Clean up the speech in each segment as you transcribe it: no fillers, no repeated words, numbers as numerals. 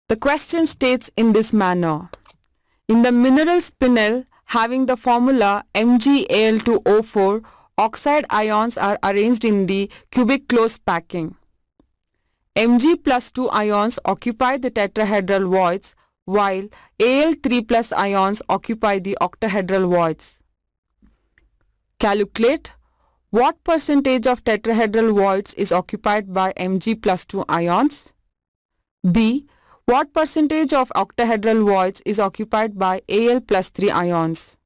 The question states in this manner. In the mineral spinel having the formula MgAl2O4, oxide ions are arranged in the cubic close packing. Mg plus 2 ions occupy the tetrahedral voids while Al3 plus ions occupy the octahedral voids. Calculate what percentage of tetrahedral voids is occupied by Mg plus 2 ions. B. What percentage of octahedral voids is occupied by Al plus 3 ions?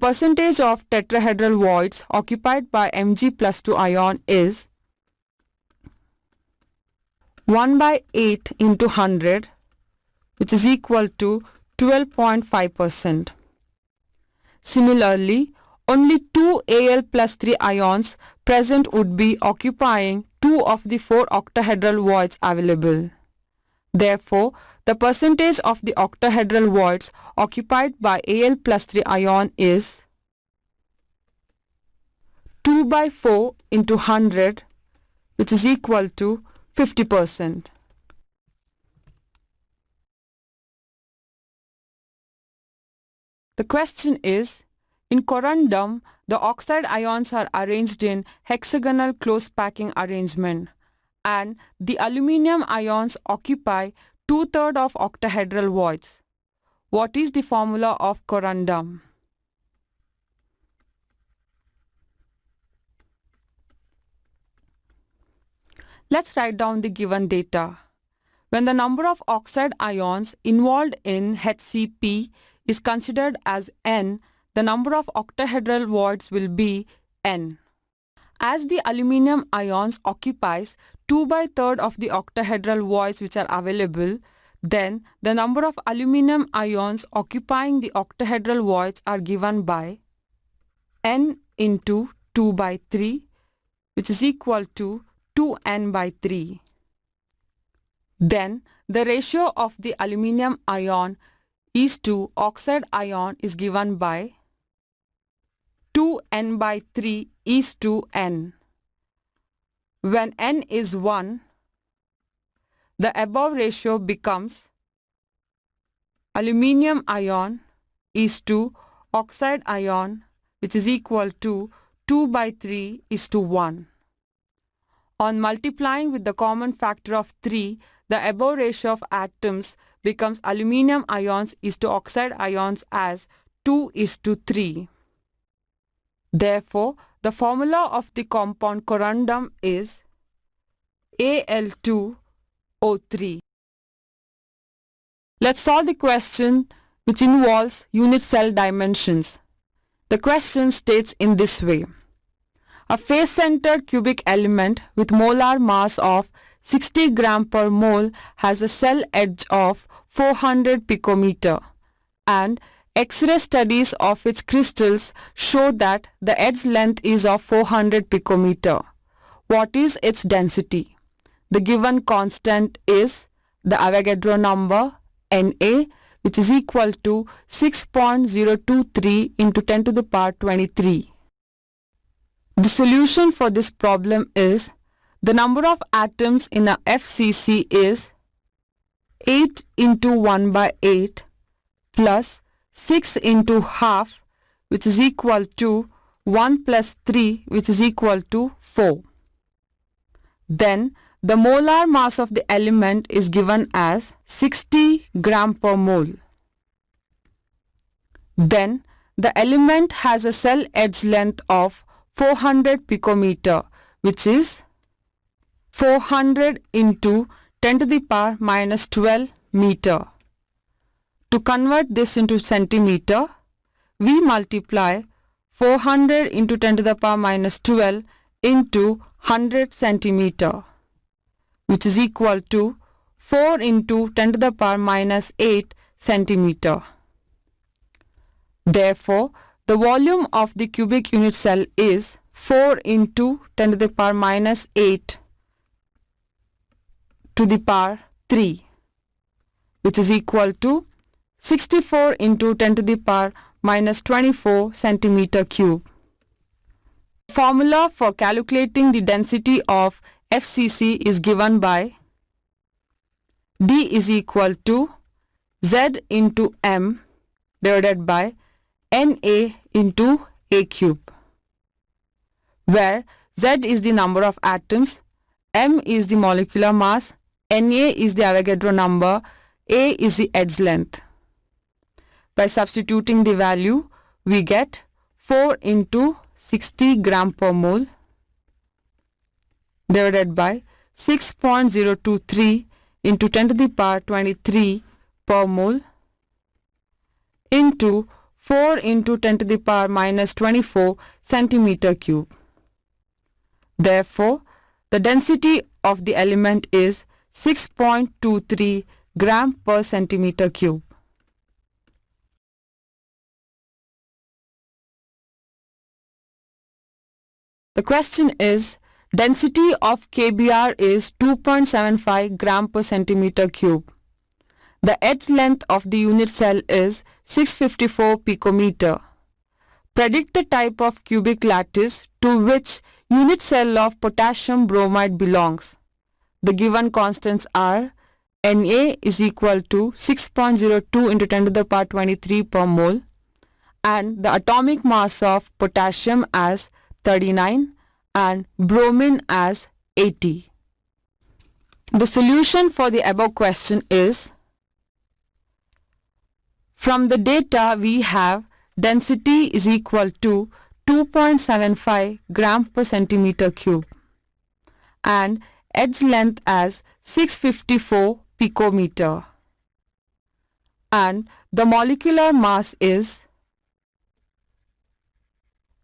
Percentage of tetrahedral voids occupied by Mg plus 2 ion is 1 by 8 into 100, which is equal to 12.5%. Similarly, only 2 Al plus 3 ions present would be occupying 2 of the 4 octahedral voids available. Therefore, the percentage of the octahedral voids occupied by Al plus 3 ion is 2 by 4 into 100, which is equal to 50%. The question is, in corundum, the oxide ions are arranged in hexagonal close packing arrangement and the aluminium ions occupy 2/3 of octahedral voids. What is the formula of corundum? Let's write down the given data. When the number of oxide ions involved in HCP is considered as n, the number of octahedral voids will be n. As the aluminium ions occupies 2 by 3rd of the octahedral voids which are available, then the number of aluminium ions occupying the octahedral voids are given by n into 2 by 3, which is equal to 2n by 3. Then the ratio of the aluminium ion is to oxide ion is given by 2n by 3 is to n. When n is 1, the above ratio becomes aluminium ion is to oxide ion, which is equal to 2 by 3 is to 1. On multiplying with the common factor of 3, the above ratio of atoms becomes aluminium ions is to oxide ions as 2 is to 3. Therefore, the formula of the compound corundum is Al2O3. Let's solve the question which involves unit cell dimensions. The question states in this way. A face-centered cubic element with molar mass of 60 gram per mole has a cell edge of 400 picometer, and X-ray studies of its crystals show that the edge length is of 400 picometer. What is its density? The given constant is the Avogadro number Na, which is equal to 6.023 into 10 to the power 23. The solution for this problem is the number of atoms in a FCC is 8 into 1 by 8 plus 6 into half, which is equal to 1 plus 3, which is equal to 4. Then the molar mass of the element is given as 60 gram per mole. Then the element has a cell edge length of 400 picometer, which is 400 into 10 to the power minus 12 meter. To convert this into centimeter, we multiply 400 into 10 to the power minus 12 into 100 centimeter, which is equal to 4 into 10 to the power minus 8 centimeter. Therefore, the volume of the cubic unit cell is 4 into 10 to the power minus 8 to the power 3, which is equal to 64 into 10 to the power minus 24 centimeter cube. Formula for calculating the density of FCC is given by D is equal to Z into M divided by Na into A cube, where Z is the number of atoms, M is the molecular mass, Na is the Avogadro number, A is the edge length. By substituting the value, we get 4 into 60 gram per mole divided by 6.023 into 10 to the power 23 per mole into 4 into 10 to the power minus 24 centimeter cube. Therefore, the density of the element is 6.23 gram per centimeter cube. The question is, density of KBr is 2.75 gram per centimeter cube. The edge length of the unit cell is 654 picometer. Predict the type of cubic lattice to which unit cell of potassium bromide belongs. The given constants are Na is equal to 6.02 into 10 to the power 23 per mole and the atomic mass of potassium as 39 and bromine as 80. The solution for the above question is, from the data we have density is equal to 2.75 gram per centimeter cube and edge length as 654 picometer and the molecular mass is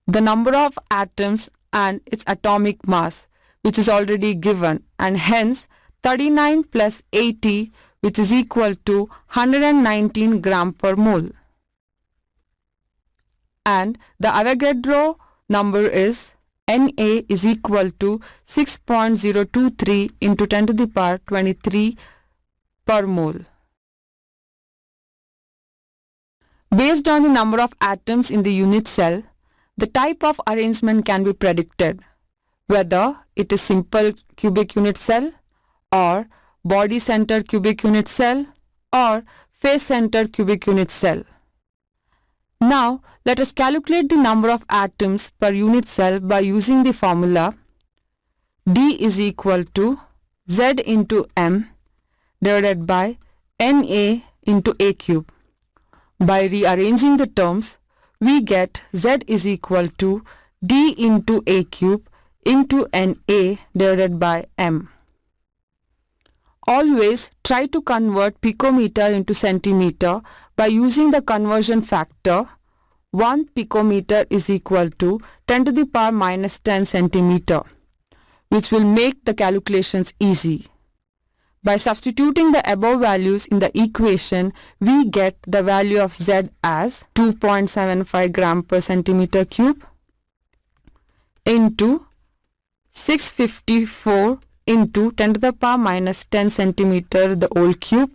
the number of atoms and its atomic mass, which is already given, and hence 39 plus 80, which is equal to 119 gram per mole. And the Avogadro number is Na is equal to 6.023 into 10 to the power 23 per mole. Based on the number of atoms in the unit cell, the type of arrangement can be predicted, whether it is simple cubic unit cell or body-centered cubic unit cell or face-centered cubic unit cell. Now, let us calculate the number of atoms per unit cell by using the formula D is equal to Z into M divided by Na into A cube. By rearranging the terms, we get Z is equal to D into A cube into Na divided by M. Always try to convert picometer into centimeter by using the conversion factor 1 picometer is equal to 10 to the power minus 10 centimeter, which will make the calculations easy. By substituting the above values in the equation, we get the value of Z as 2.75 gram per centimeter cube into 654 into 10 to the power minus 10 centimeter the whole cube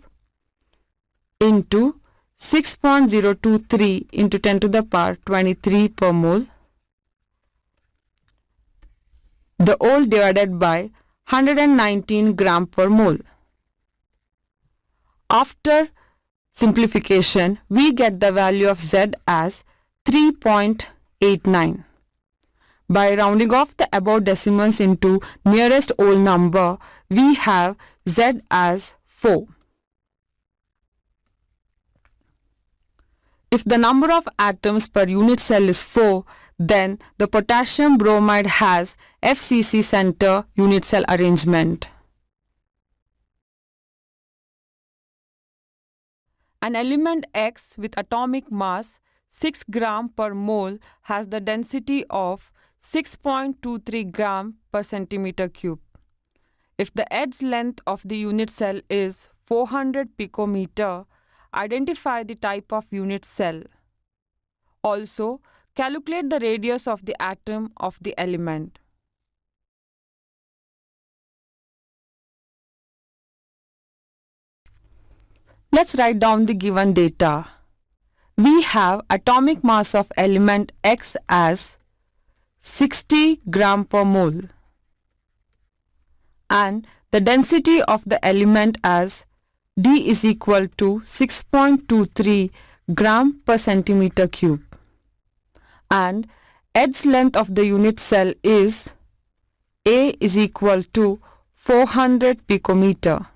into 6.023 into 10 to the power 23 per mole, the whole divided by 119 gram per mole. After simplification, we get the value of Z as 3.89. By rounding off the above decimals into nearest whole number, we have Z as 4. If the number of atoms per unit cell is 4, then the potassium bromide has FCC center unit cell arrangement. An element X with atomic mass 6 gram per mole has the density of 6.23 gram per centimeter cube. If the edge length of the unit cell is 400 picometer, identify the type of unit cell. Also, calculate the radius of the atom of the element. Let's write down the given data. We have atomic mass of element X as 60 gram per mole and the density of the element as D is equal to 6.23 gram per centimeter cube, and edge length of the unit cell is A is equal to 400 picometer,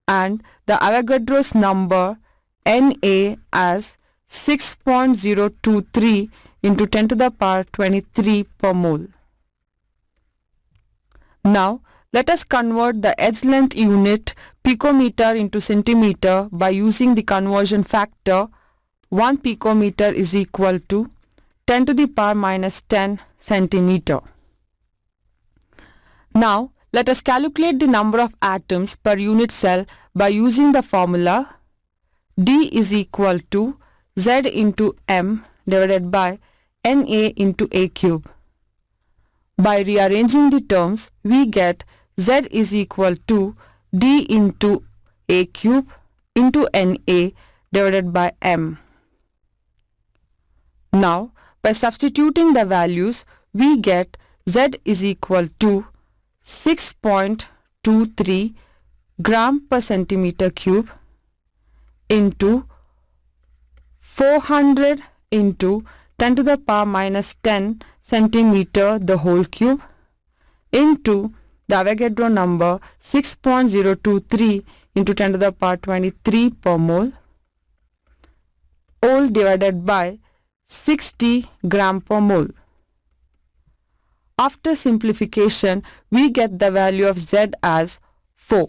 and the Avogadro's number Na as 6.023 into 10 to the power 23 per mole. Now, let us convert the edge length unit picometer into centimeter by using the conversion factor. 1 picometer is equal to 10 to the power minus 10 centimeter. Now, let us calculate the number of atoms per unit cell by using the formula D is equal to Z into M divided by Na into A cube. By rearranging the terms, we get Z is equal to D into A cube into Na divided by M. Now, by substituting the values, we get Z is equal to 6.23 gram per centimeter cube into 400 into 10 to the power minus 10 centimeter the whole cube into the Avogadro number 6.023 into 10 to the power 23 per mole, all divided by 60 gram per mole. After simplification, we get the value of Z as 4.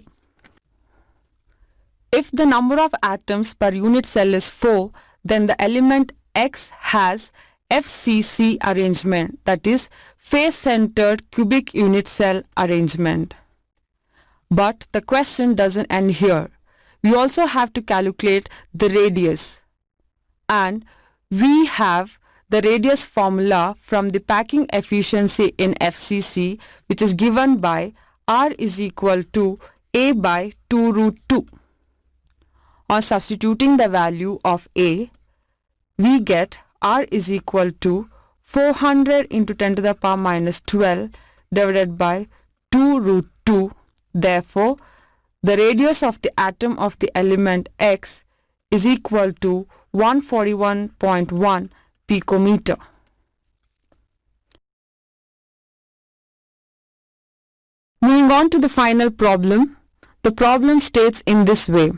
If the number of atoms per unit cell is 4, then the element X has FCC arrangement, that is face-centered cubic unit cell arrangement. But the question doesn't end here. We also have to calculate the radius, and we have the radius formula from the packing efficiency in FCC, which is given by R is equal to A by 2 root 2. On substituting the value of A, we get R is equal to 400 into 10 to the power minus 12 divided by 2 root 2. Therefore, the radius of the atom of the element X is equal to 141.1 picometer. Moving on to the final problem, the problem states in this way.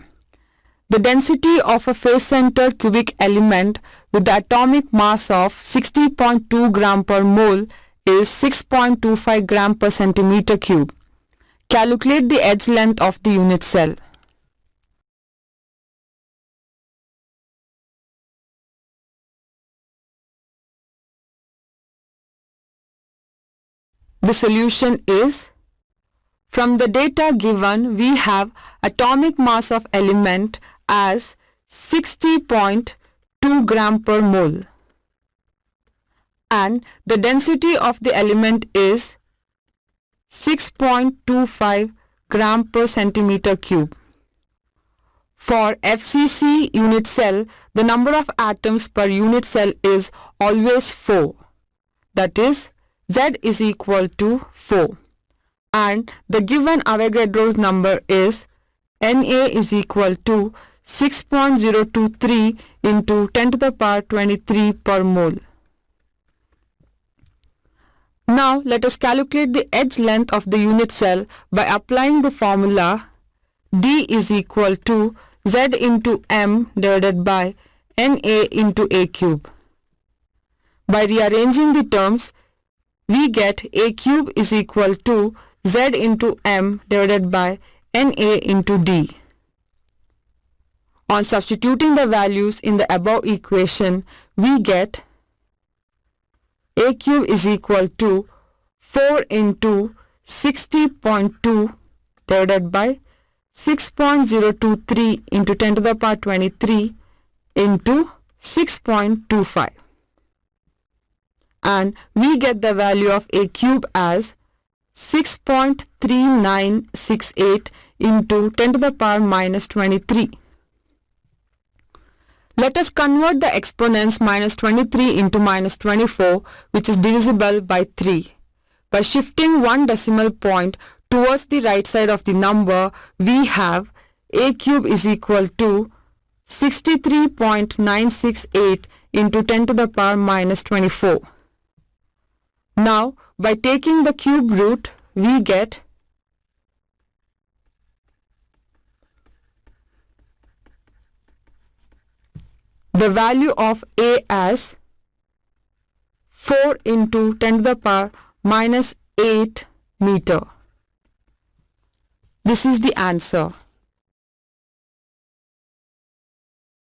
The density of a face-centered cubic element with the atomic mass of 60.2 gram per mole is 6.25 gram per centimeter cube. Calculate the edge length of the unit cell. The solution is, from the data given, we have atomic mass of element as 60.2 gram per mole and the density of the element is 6.25 gram per centimeter cube. For FCC unit cell, the number of atoms per unit cell is always 4. That is, Z is equal to 4. And the given Avogadro's number is Na is equal to 6.023 into 10 to the power 23 per mole. Now let us calculate the edge length of the unit cell by applying the formula D is equal to Z into M divided by NA into A cube. By rearranging the terms, we get A cube is equal to Z into M divided by NA into D. On substituting the values in the above equation, we get A cube is equal to 4 into 60.2 divided by 6.023 into 10 to the power 23 into 6.25. And we get the value of A cube as 6.3968 into 10 to the power minus 23. Let us convert the exponents minus 23 into minus 24, which is divisible by 3. By shifting one decimal point towards the right side of the number, we have A cube is equal to 63.968 into 10 to the power minus 24. Now, by taking the cube root, we get the value of A as 4 into 10 to the power minus 8 meter. This is the answer.